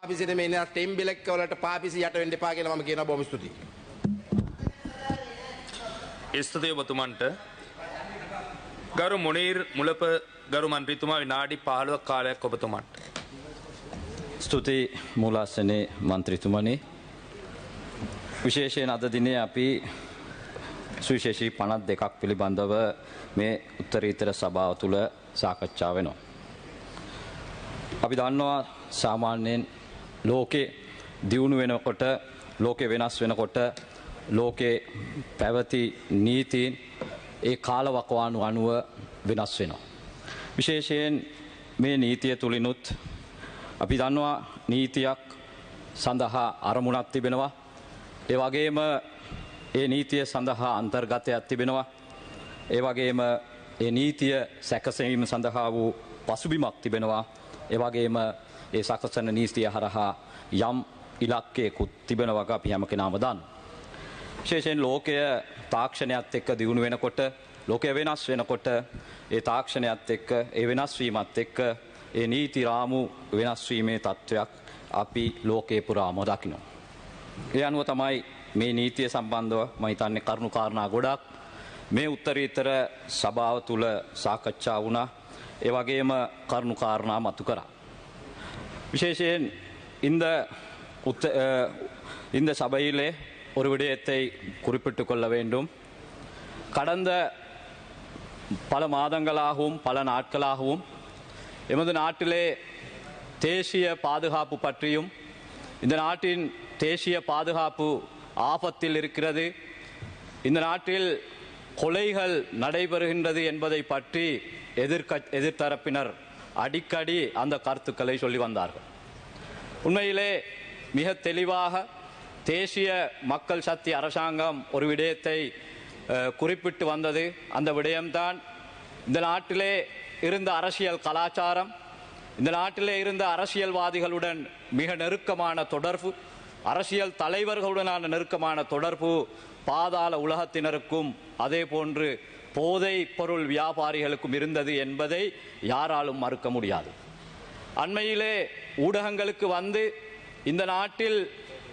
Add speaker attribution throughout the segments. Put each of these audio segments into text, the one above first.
Speaker 1: පාපිසිනේ මේ ඉන්න ටෙම්බිලෙක් වලට පාපිසි යට වෙන්න එපා කියලා මම කියනවා බොහොම ස්තුතියි.
Speaker 2: ස්තුතිය ඔබතුමන්ට. ගරු මුනීර් මුලප ගරු මන්ත්‍රීතුමා විනාඩි 15ක් කාලයක් ඔබතුමන්ට.
Speaker 3: ස්තුතියි මූලාසනේ මන්ත්‍රීතුමනි. විශේෂයෙන් අද දිනේ අපි සුවිශේෂී 52ක් පිළිබඳව මේ උත්තරීතර සභාව තුළ සාකච්ඡා වෙනවා. අපි දන්නවා සාමාන්‍යයෙන් ලෝකේ දියුණු වෙනකොට ලෝකේ වෙනස් වෙනකොට ලෝකේ පැවති නීතීන් ඒ කාලවකවානු අනුව වෙනස් වෙනවා. විශේෂයෙන් මේ නීතිය තුලිනුත් අපි දන්නවා නීතියක් සඳහා අරමුණක් තිබෙනවා. ඒ වගේම ඒ නීතිය සඳහා අන්තර්ගතයක් තිබෙනවා. ඒ වගේම ඒ නීතිය සැකසීම සඳහා වූ පසුබිමක් තිබෙනවා. ඒ වගේම ඒ සකසන නීතිය හරහා යම් ඉලක්කයකුත් තිබෙනවා වගේ අපි හැම කෙනාම දන්නවා. විශේෂයෙන් ලෝකය තාක්ෂණයත් එක්ක දියුණු වෙනකොට ලෝකය වෙනස් වෙනකොට ඒ තාක්ෂණයත් එක්ක ඒ වෙනස් වීමත් එක්ක ඒ නීති රාමු වෙනස් වීමේ තත්ත්වයක් අපි ලෝකේ පුරාම දකිනවා. ඒ අනුව තමයි මේ නීතිය සම්බන්ධව මම හිතන්නේ කරුණු කාරණා ගොඩක් මේ උත්තරීතර සභාව තුල සාකච්ඡා වුණා. ඒ වගේම කරුණු කාරණා මතු කරා. விசேஷன் இந்த சபையிலே ஒரு விடயத்தை குறிப்பிட்டு கொள்ள வேண்டும். கடந்த பல மாதங்களாகவும் பல நாட்களாகவும் எமது நாட்டிலே தேசிய பாதுகாப்பு பற்றியும் இந்த நாட்டின் தேசிய பாதுகாப்பு ஆபத்தில் இருக்கிறது, இந்த நாட்டில் கொலைகள் நடைபெறுகின்றது என்பதை பற்றி எதிர்த்தரப்பினர் அடிக்கடி அந்த கருத்துக்களை சொல்லி வந்தார்கள். உண்மையிலே மிக தெளிவாக தேசிய மக்கள் சக்தி அரசாங்கம் ஒரு விடயத்தை குறிப்பிட்டு வந்தது. அந்த விடயம்தான் இந்த நாட்டிலே இருந்த அரசியல் கலாச்சாரம், இந்த நாட்டிலே இருந்த அரசியல்வாதிகளுடன் மிக நெருக்கமான தொடர்பு, அரசியல் தலைவர்களுடனான நெருக்கமான தொடர்பு பாதாள உலகத்தினருக்கும் அதே போன்று போதை பொருள் வியாபாரிகளுக்கும் இருந்தது என்பதை யாராலும் மறுக்க முடியாது. அண்மையிலே ஊடகங்களுக்கு வந்து இந்த நாட்டில்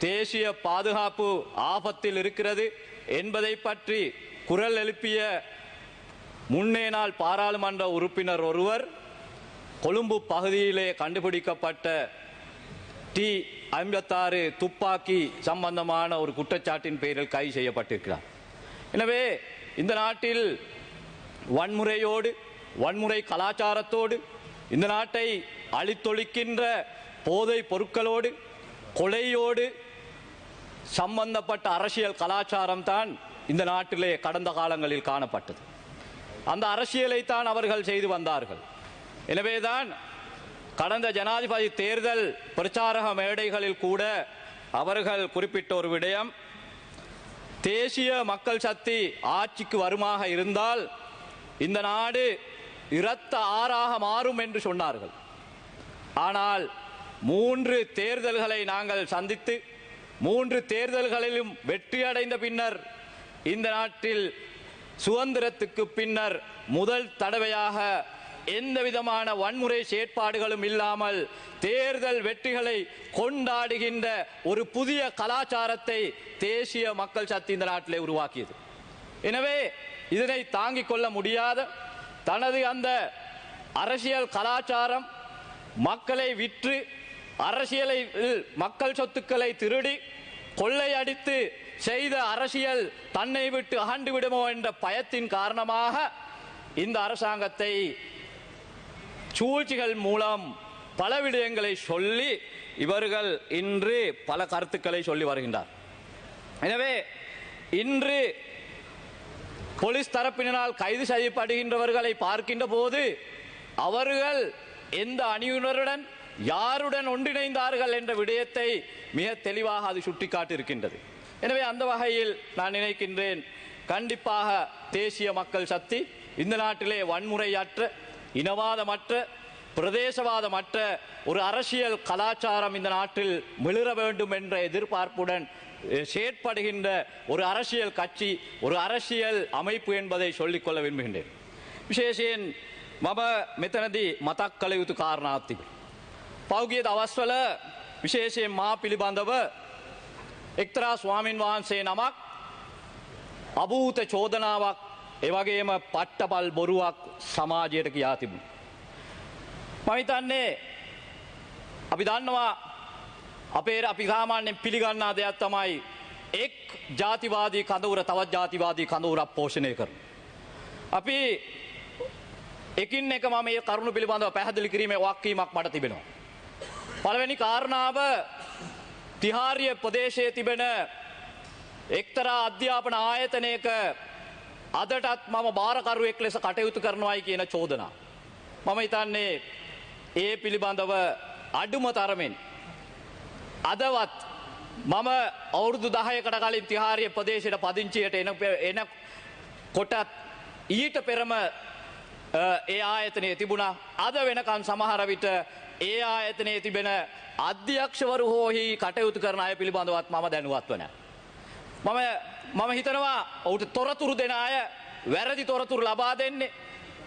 Speaker 3: தேசிய பாதுகாப்பு ஆபத்தில் இருக்கிறது என்பதை பற்றி குரல் எழுப்பிய முன்னே நாள் பாராளுமன்ற உறுப்பினர் ஒருவர் கொழும்பு பகுதியிலே கண்டுபிடிக்கப்பட்ட T-56 துப்பாக்கி சம்பந்தமான ஒரு குற்றச்சாட்டின் பேரில் கைது செய்யப்பட்டிருக்கிறார். எனவே இந்த நாட்டில் வன்முறையோடு வன்முறை கலாச்சாரத்தோடு இந்த நாட்டை அழித்தொழிக்கின்ற போதை பொருட்களோடு கொலையோடு சம்பந்தப்பட்ட அரசியல் கலாச்சாரம் தான் இந்த நாட்டிலே கடந்த காலங்களில் காணப்பட்டது. அந்த அரசியலை தான் அவர்கள் செய்து வந்தார்கள். எனவேதான் கடந்த ஜனாதிபதி தேர்தல் பிரச்சாரக மேடைகளில் கூட அவர்கள் குறிப்பிட்ட ஒரு விடயம், தேசிய மக்கள் சக்தி ஆட்சிக்கு வருமாக இருந்தால் இந்த நாடு இரத்த ஆறாக மாறும் என்று சொன்னார்கள். ஆனால் 3 தேர்தல்களை நாங்கள் சந்தித்து 3 தேர்தல்களிலும் வெற்றியடைந்த பின்னர் இந்த நாட்டில் சுதந்திரத்துக்கு பின்னர் முதல் தடவையாக எந்த விதமான வன்முறை செயற்பாடுகளும் இல்லாமல் தேர்தல் வெற்றிகளை கொண்டாடுகின்ற ஒரு புதிய கலாச்சாரத்தை தேசிய மக்கள் சக்தி இந்த நாட்டிலே உருவாக்கியது. எனவே இதனை தாங்கிக் கொள்ள முடியாத தனது அந்த அரசியல் கலாச்சாரம் மக்களை விற்று அரசியலில் மக்கள் சொத்துக்களை திருடி கொள்ளையடித்து செய்த அரசியல் தன்னை விட்டு அகண்டு விடுமோ என்ற பயத்தின் காரணமாக இந்த அரசாங்கத்தை சூழ்ச்சிகள் மூலம் பல விடயங்களை சொல்லி இவர்கள் இன்று பல கருத்துக்களை சொல்லி வருகின்றார். எனவே இன்று போலீஸ் தரப்பினால் கைது செய்யப்படுகின்றவர்களை பார்க்கின்ற போது அவர்கள் எந்த அணியினருடன் யாருடன் ஒன்றிணைந்தார்கள் என்ற விடயத்தை மிக தெளிவாக அது சுட்டிக்காட்டியிருக்கின்றது. எனவே அந்த வகையில் நான் நினைக்கின்றேன், கண்டிப்பாக தேசிய மக்கள் சக்தி இந்த நாட்டிலே வன்முறையற்ற இனவாதமற்ற பிரதேசவாதமற்ற ஒரு அரசியல் கலாச்சாரம் இந்த நாட்டில் மிளிர வேண்டும் என்ற எதிர்பார்ப்புடன் செயற்படுகின்ற ஒரு அரசியல் கட்சி, ஒரு அரசியல் அமைப்பு என்பதை சொல்லிக்கொள்ள விரும்புகின்றேன். විශේෂයෙන් මම මෙතනදී මතක් කළ යුතු කාරණාවක් තිබෙනවා. පෞගිය දවස්වල විශේෂයෙන් මා පිළිබඳව එක්තරා ස්වාමින් වහන්සේ නමක් අභූත චෝදනාවක් එවැගේම පට්ටපල් බොරුවක් සමාජයට කියා තිබුණා. මම හිතන්නේ අපි දන්නවා අපි සාමාන්‍යයෙන් පිළිගන්නා දෙයක් තමයි එක් ජාතිවාදී කඳවුර තවත් ජාතිවාදී කඳවුරක් පෝෂණය කරනවා. අපි එකින් එක මම මේ කරුණු පිළිබඳව පැහැදිලි කිරීමේ වගකීමක් මට තිබෙනවා. පළවෙනි කාරණාව තිහාරිය ප්‍රදේශයේ තිබෙන එක්තරා අධ්‍යාපන ආයතනයක අදටත් මම බාරකරුවෙක් ලෙස කටයුතු කරනවායි කියන චෝදනා. මම හිතන්නේ ඒ පිළිබඳව අඩුම තරමින් අදවත් මම අවුරුදු 10කට කලින් තිහාරිය ප්‍රදේශයට පදිංචියට එන කොටත් ඊට පෙරම ඒ ආයතනයේ තිබුණා. අද වෙනකන් සමහර විට ඒ ආයතනයේ තිබෙන අධ්‍යක්ෂවරු හෝහි කටයුතු කරන අය පිළිබඳවත් මම දැනුවත්ව නැහැ. මම හිතනවා ඔහුට තොරතුරු දෙන අය වැරදි තොරතුරු ලබා දෙන්නේ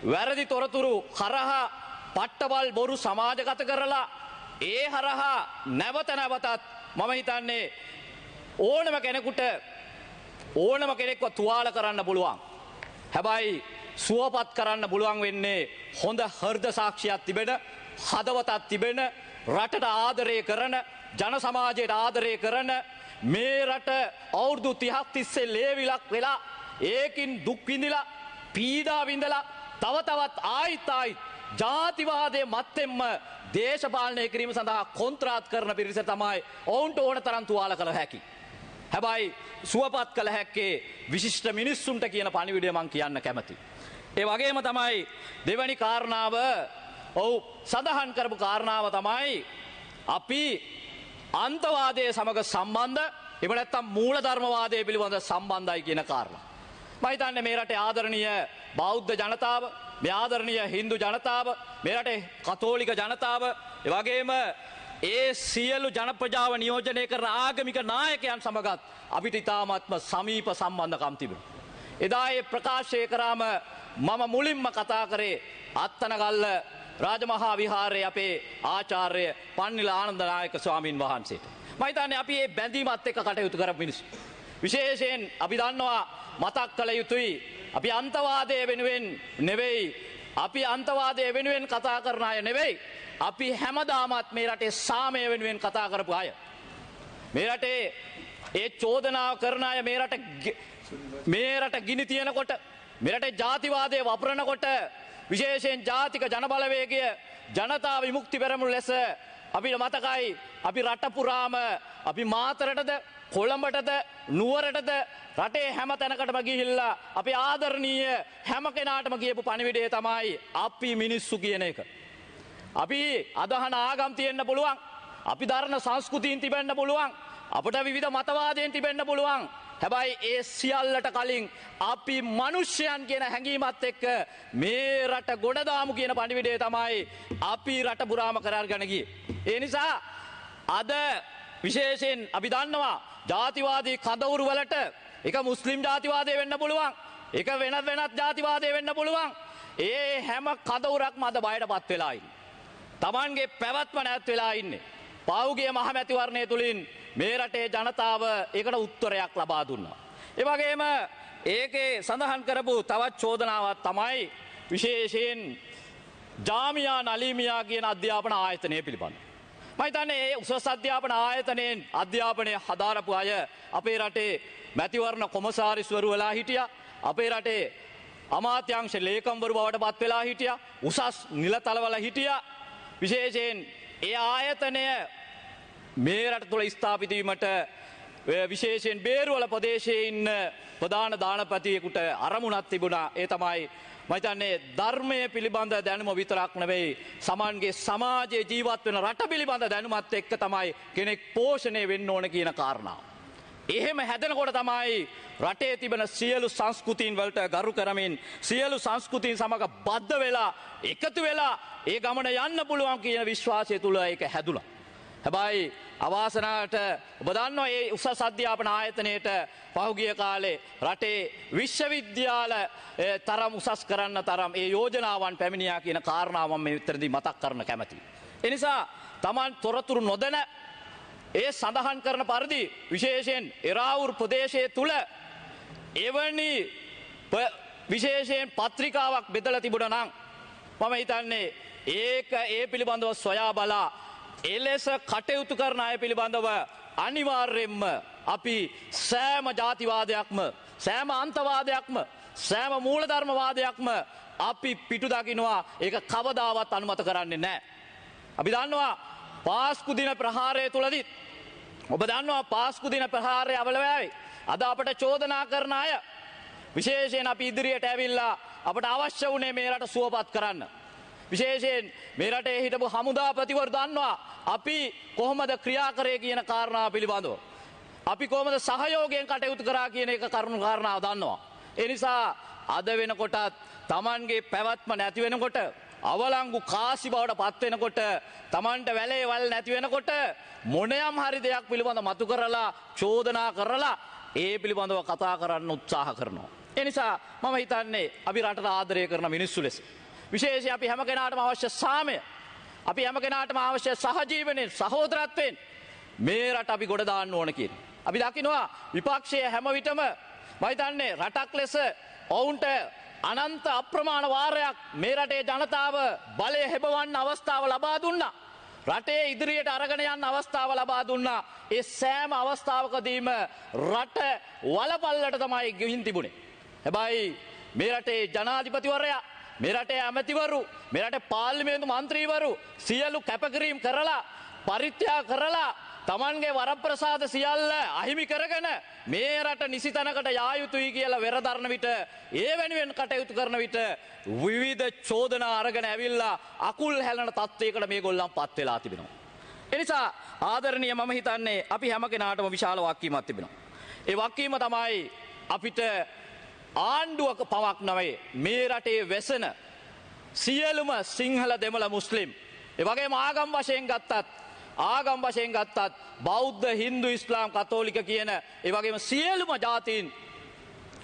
Speaker 3: වැරදි තොරතුරු හරහා පට්ටවල් බොරු සමාජගත කරලා ඒ හරහා නැවත නැවතත් මම හිතන්නේ ඕනම කෙනෙකුට ඕනම කෙනෙක්ව තුවාල කරන්න පුළුවන්. හැබැයි සුවපත් කරන්න පුළුවන් වෙන්නේ හොඳ හෘද සාක්ෂියක් තිබෙන හදවතක් තිබෙන රටට ආදරය කරන ජන සමාජයට ආදරය කරන මේ රට අවුරුදු 30ක් තිස්සේ ලේවිලක් වෙලා ඒකින් දුක් විඳිලා පීඩා විඳලා තව තවත් ආයිත් ජාතිවාදයේ මත්තෙන්ම දේශපාලනය කිරීම සඳහා කොන්ත්‍රාත් කරන පිරිස තමයි ඔවුන්ට ඕන තරම් තුවාල කළ හැකි. හැබැයි සුවපත් කළ හැක්කේ විශිෂ්ට මිනිස්සුන්ට කියන පණිවිඩය මම කියන්න කැමතියි. ඒ වගේම තමයි දෙවැනි කාරණාව සඳහන් කරපු කාරණාව තමයි අපි අන්තවාදයේ සමග සම්බන්ධ එහෙම නැත්නම් මූලධර්මවාදයේ පිළිබඳ සම්බන්ධයි කියන කාරණා. මම හිතන්නේ මේ රටේ ආදරණීය බෞද්ධ ජනතාව, මේ ආදරණීය හින්දු ජනතාව, මේ රටේ කතෝලික ජනතාව, ඒ වගේම ඒ සියලු ජනප්‍රජාව නියෝජනය කරන ආගමික නායකයන් සමගත් අපිට ඉතාමත්ම සමීප සම්බන්ධකම් තිබෙනවා. එදා ඒ ප්‍රකාශය කරාම මම මුලින්ම කතා කරේ අත්තනගල්ල රාජමහා විහාරයේ අපේ ආචාර්ය පන්නිල ආනන්ද නායක ස්වාමින් වහන්සේට. මම හිතන්නේ අපි මේ බැඳීමත් එක්ක කටයුතු කරපු මිනිස්සු. විශේෂයෙන් අපි දන්නවා මතක් කළ යුතුයි අපි අන්තවාදයේ වෙනුවෙන් නෙවෙයි අපි අන්තවාදයේ වෙනුවෙන් කතා කරන අය නෙවෙයි. අපි හැමදාමත් මේ රටේ සාමය වෙනුවෙන් කතා කරපු අය. මේ රටේ ඒ චෝදනාව කරන අය මේ රට ගිනි තියනකොට මේ රටේ ජාතිවාදයේ වපරනකොට විශේෂයෙන් ජාතික ජනබලවේගය ජනතා විමුක්ති පෙරමුණ ලෙස අපිට මතකයි අපි රට පුරාම අපි මාතරටද කොළඹටද නුවරටද රටේ හැම තැනකටම ගිහිල්ලා අපි ආදරණීය හැම කෙනාටම කියපු පණිවිඩය තමයි අපි මිනිස්සු කියන එක. අපි අදහන ආගම් තියෙන්න පුළුවන්. අපි දරන සංස්කෘතීන් තිබෙන්න පුළුවන්. අපට විවිධ මතවාදයන් තිබෙන්න පුළුවන්. හැබැයි ඒ සියල්ලට කලින් අපි මිනිස්යන් කියන හැඟීමත් එක්ක මේ රට ගොඩදාමු කියන පණිවිඩය තමයි අපි රට පුරාම කරගෙන ගියේ. ඒ නිසා අද විශේෂයෙන් අපි දන්නවා ජාතිවාදී කඳවුරු වලට එක මුස්ලිම් ජාතිවාදය වෙන්න පුළුවන්. එක වෙනත් ජාතිවාදය වෙන්න පුළුවන්. ඒ හැම කඳවුරක්ම අද බයටපත් වෙලා ඉන්නේ. Tamanගේ පැවැත්ම නැත් වෙලා ඉන්නේ. පෞගිය මහමැතිවරණය තුලින් මේ රටේ ජනතාව ඒකට උත්තරයක් ලබා දුන්නා. ඒ වගේම ඒකේ සඳහන් කරපු තවත් චෝදනාවක් තමයි විශේෂයෙන් ජාමියා නලීමියා කියන අධ්‍යාපන ආයතනය පිළිබඳ. මම හිතන්නේ මේ උසස් අධ්‍යාපන ආයතනයෙන් අධ්‍යාපනය හදාරපු අය අපේ රටේ මැතිවරණ කොමසාරිස්වරු වෙලා හිටියා. අපේ රටේ අමාත්‍යාංශ ලේකම්වරු බවට පත් වෙලා හිටියා. උසස් නිලතලවල හිටියා. විශේෂයෙන් ඒ ආයතනය මේ රට තුළ ස්ථාපිත වීමට විශේෂයෙන් බේරුවල ප්‍රදේශයේ ඉන්න ප්‍රධාන දානපතියෙකුට අරමුණක් තිබුණා. ඒ තමයි මම හිතන්නේ ධර්මයේ පිළිබඳ දැනුම විතරක් නෙවෙයි සමාන්ගේ සමාජයේ ජීවත් වෙන රට පිළිබඳ දැනුමත් එක්ක තමයි කෙනෙක් පෝෂණය වෙන්න ඕන කියන කාරණාව. එහෙම හැදෙනකොට තමයි රටේ තිබෙන සියලු සංස්කෘතීන් වලට ගරු කරමින් සියලු සංස්කෘතීන් සමග බද්ධ වෙලා එකතු වෙලා ඒ ගමන යන්න පුළුවන් කියන විශ්වාසය තුල ඒක හැදුණා. හැබැයි අවාසනාවට ඔබ දන්නවා මේ උසස් අධ්‍යාපන ආයතනයේට පහුගිය කාලේ රටේ විශ්වවිද්‍යාල තරම් උසස් කරන්න තරම් ඒ යෝජනාවන් පැමිණියා කියන කාරණාව මම මෙතනදී මතක් කරන්න කැමතියි. ඒ නිසා Taman තොරතුරු නොදැන
Speaker 4: ඒ සඳහන් කරන පරිදි විශේෂයෙන් එරාවුරු ප්‍රදේශයේ තුල එවැනි විශේෂයෙන් පත්‍රිකාවක් බෙදලා තිබුණා නම් මම හිතන්නේ ඒක ඒ පිළිබඳව සොයා බලා එලෙස කටයුතු කරන අය පිළිබඳව අනිවාර්යයෙන්ම අපි සෑම ජාතිවාදයක්ම සෑම අන්තවාදයක්ම සෑම මූලධර්මවාදයක්ම අපි පිටු දකින්නවා ඒක කවදාවත් අනුමත කරන්නේ නැහැ. අපි දන්නවා පාස්කු දින ප්‍රහාරය තුලදී ඔබ දන්නවා පාස්කු දින ප්‍රහාරය අවලවැයි අද අපට චෝදනා කරන අය විශේෂයෙන් අපි ඉදිරියට ඇවිල්ලා අපට අවශ්‍ය වුණේ මේ රට සුවපත් කරන්න. විශේෂයෙන් මේ රටේ හිටපු හමුදාපතිවරු දන්නවා අපි කොහොමද ක්‍රියා කරේ කියන කාරණාව පිළිබඳව. අපි කොහොමද සහයෝගයෙන් කටයුතු කරා කියන එක කරුණු කාරණාව දන්නවා. ඒ නිසා අද වෙනකොටත් Tamanගේ පැවැත්ම නැති වෙනකොට අවලංගු කාසි බවට පත් වෙනකොට Tamanට වැලේ වල් නැති වෙනකොට මොනියම් හරි දෙයක් පිළිබඳ මතු කරලා චෝදනා කරලා ඒ පිළිබඳව කතා කරන්න උත්සාහ කරනවා. ඒ නිසා මම හිතන්නේ අපි රටට ආදරය කරන මිනිස්සු ලෙස විශේෂයෙන් අපි හැම කෙනාටම අවශ්‍ය සාමය අපි හැම කෙනාටම අවශ්‍ය සහජීවනයේ සහෝදරත්වයෙන් මේ රට අපි ගොඩ දාන්න ඕන කියන. අපි දකිනවා විපක්ෂයේ හැම විටම මම හිතන්නේ රටක් ලෙස ඔවුන්ට අනන්ත අප්‍රමාණ වාරයක් මේ රටේ ජනතාව බලය හෙබවන්න අවස්ථාව ලබා දුන්නා. රටේ ඉදිරියට අරගෙන යන්න අවස්ථාව ලබා දුන්නා. ඒ සෑම අවස්ථාවකදීම රට වලපල්ලට තමයි ගිහින් තිබුණේ. හැබැයි මේ රටේ ජනාධිපතිවරයා මේ රටේ ඇමතිවරු මේ රටේ පාර්ලිමේන්තු මන්ත්‍රීවරු සියලු කැපකිරීම් කරලා පරිත්‍යාග කරලා Tamanගේ වරප්‍රසාද සියල්ල අහිමි කරගෙන මේ රට නිසි තැනකට යා යුතුයි කියලා වෙරදරන විට ඒ වෙනුවෙන් කටයුතු කරන විට විවිධ චෝදනා අරගෙන ඇවිල්ලා අකුල් හැලන තත්ත්වයකට මේගොල්ලන්පත් වෙලා තිබෙනවා. ඒ නිසා ආදරණීය මම හිතන්නේ අපි හැම කෙනාටම විශාල වගකීමක් තිබෙනවා. ඒ වගකීම තමයි අපිට ආණ්ඩුවක පවක් නොවේ මේ රටේ වෙසෙන සියලුම සිංහල දෙමළ මුස්ලිම් ඒ වගේම ආගම් වශයෙන් ගත්තත් බෞද්ධ හින්දු ඉස්ලාම් කතෝලික කියන ඒ වගේම සියලුම ජාතීන්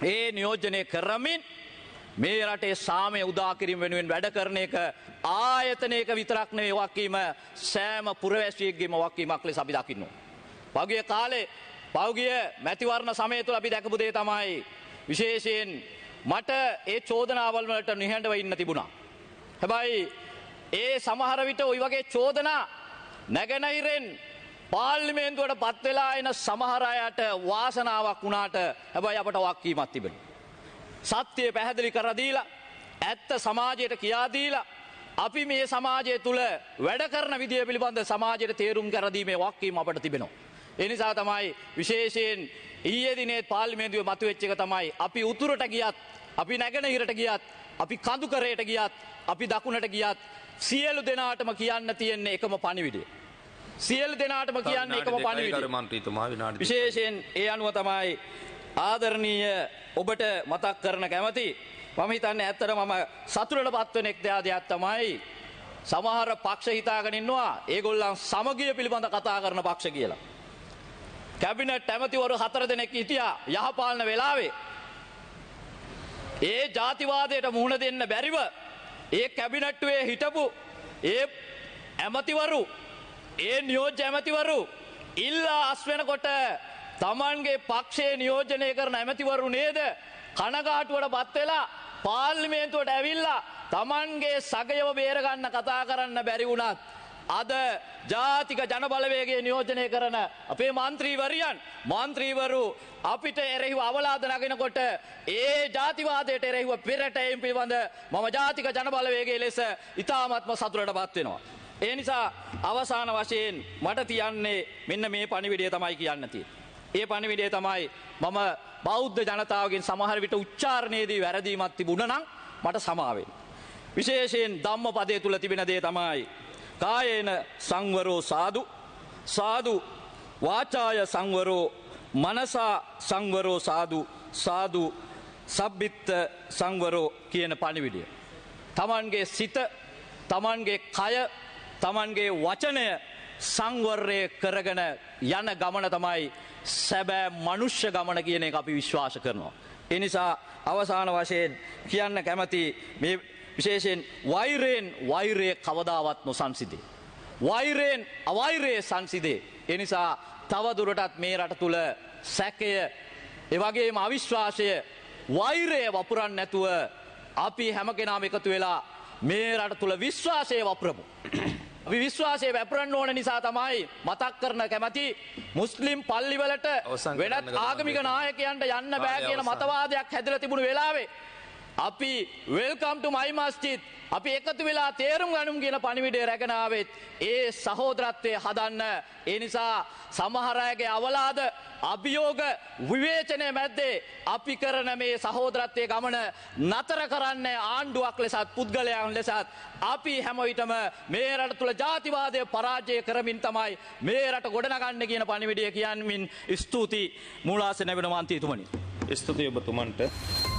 Speaker 4: ඒ නියෝජනය කරමින් මේ රටේ සාමය උදා කිරීම වෙනුවෙන් වැඩ කරන එක ආයතනයක විතරක් නෙවෙයි වගකීම සෑම පුරවැසියෙක්ගේම වගකීමක් ලෙස අපි දකින්නවා. පහුගිය කාලේ පහුගිය මැතිවරණ සමය තුළ අපි දැකපු දේ තමයි විශේෂයෙන් මට ඒ චෝදනාවල් වලට නිහඬව ඉන්න තිබුණා. හැබැයි ඒ සමහර විට ওই වගේ චෝදනා නැගෙනහිරෙන් පාර්ලිමේන්තුවට පත් වෙලා එන සමහර අයට වාසනාවක් වුණාට හැබැයි අපට වගකීමක් තිබෙනවා. සත්‍ය පැහැදිලි කර දීලා ඇත්ත සමාජයට කියා දීලා අපි මේ සමාජය තුල වැඩ කරන විදිය පිළිබඳ සමාජයට තේරුම් කර දීමේ වගකීම අපට තිබෙනවා. ඒ නිසා තමයි විශේෂයෙන් ඊයේ දිනේ පාර්ලිමේන්තුවේ මතුවෙච්ච එක තමයි අපි උතුරට ගියත් අපි නැගෙනහිරට ගියත් අපි කඳුකරයට ගියත් අපි දකුණට ගියත් සියලු දෙනාටම කියන්න තියෙන්නේ එකම පණිවිඩය. සියලු දෙනාටම කියන්නේ එකම පණිවිඩය. විශේෂයෙන් ඒ අනුව තමයි ආදරණීය ඔබට මතක් කරන කැමති මම හිතන්නේ ඇත්තටම මම සතුටටපත් වෙන එක් දෙයක් තමයි සමහර පක්ෂ හිතාගෙන ඉන්නවා ඒගොල්ලන් සමගිය පිළිබඳ කතා කරන පක්ෂ කියලා. කැබිනට් ඇමතිවරු 4 දෙනෙක් හිටියා යහපාලන වෙලාවේ. ඒ ජාතිවාදයට මුහුණ දෙන්න බැරිව ඒ කැබිනට්ටුවේ හිටපු ඒ ඇමතිවරු ඒ නියෝජ්‍ය ඇමතිවරු ඉල්ලා අස් වෙනකොට Tamanගේ පක්ෂයේ නියෝජනය කරන ඇමතිවරු නේද කනගාටුවට පත් වෙලා පාර්ලිමේන්තුවට ඇවිල්ලා Tamanගේ සගයව බේර ගන්න කතා කරන්න බැරි වුණත් අද ජාතික ජනබලවේගයේ නියෝජනය කරන අපේ මන්ත්‍රීවරු අපිට එරෙහිව අවලාද නගනකොට ඒ ජාතිවාදයට එරෙහිව පෙරටැවීම් පිළිබඳ මම ජාතික ජනබලවේගයේ ලෙස ඉතාමත්ම සතුටටපත් වෙනවා. ඒ නිසා අවසාන වශයෙන් මට තියන්නේ මෙන්න මේ පණිවිඩය තමයි කියන්න තියෙන්නේ. ඒ පණිවිඩය තමයි මම බෞද්ධ ජනතාවගෙන් සමහර විට උච්චාරණයේදී වැරදීමක් තිබුණා නම් මට සමා වෙන්න. විශේෂයෙන් ධම්මපදයේ තුල තිබෙන දේ තමයි කායේන සංවරෝ සාදු වාචාය සංවරෝ මනසා සංවරෝ සාදු සබ්බිත්ත සංවරෝ කියන පණිවිඩය. Tamanගේ සිත, Tamanගේ කය, Tamanගේ වචනය සංවරය කරගෙන යන ගමන තමයි සැබෑ මනුෂ්‍ය ගමන කියන එක අපි විශ්වාස කරනවා. ඒ නිසා අවසාන වශයෙන් කියන්න කැමති මේ විශේෂයෙන් වෛරයෙන් වෛරය කවදාවත් නොසන්සිදේ. වෛරයෙන් අවෛරය සංසිදේ. එනිසා තවදුරටත් මේ රට තුළ සැකය එවගේම අවිශ්වාසය වෛරය වපුරන්න නැතුව අපි හැම කෙනාම එකතු වෙලා මේ රට තුළ විශ්වාසය වපුරමු. අපි විශ්වාසය වැපරන්න ඕන නිසා තමයි මතක් කරන කැමති මුස්ලිම් පල්ලිවලට වෙනත් ආගමික නායකයන්ට යන්න බෑ කියන මතවාදයක් හැදලා තිබුණු වෙලාවේ අපි වෙල්කම් ටු මයි මස්ජිද් අපි එකතු වෙලා තේරුම් ගනිමු කියන පණිවිඩය රැගෙන ආවෙත් ඒ සහෝදරත්වය හදන්න. ඒ නිසා සමහර අයගේ අවලාද අභියෝග විවේචනය මැද්දේ අපි කරන මේ සහෝදරත්වයේ ගමන නතර කරන්න ආණ්ඩුවක් ලෙසත් පුද්ගලයන් ලෙසත් අපි හැම විටම මේ රට තුල ජාතිවාදය පරාජය කරමින් තමයි මේ රට ගොඩනගන්න කියන පණිවිඩය කියන්මින් ස්තුති මූලාසන වෙන මන්ත්‍රීතුමනි.
Speaker 2: ස්තුතියි ඔබතුමන්ට.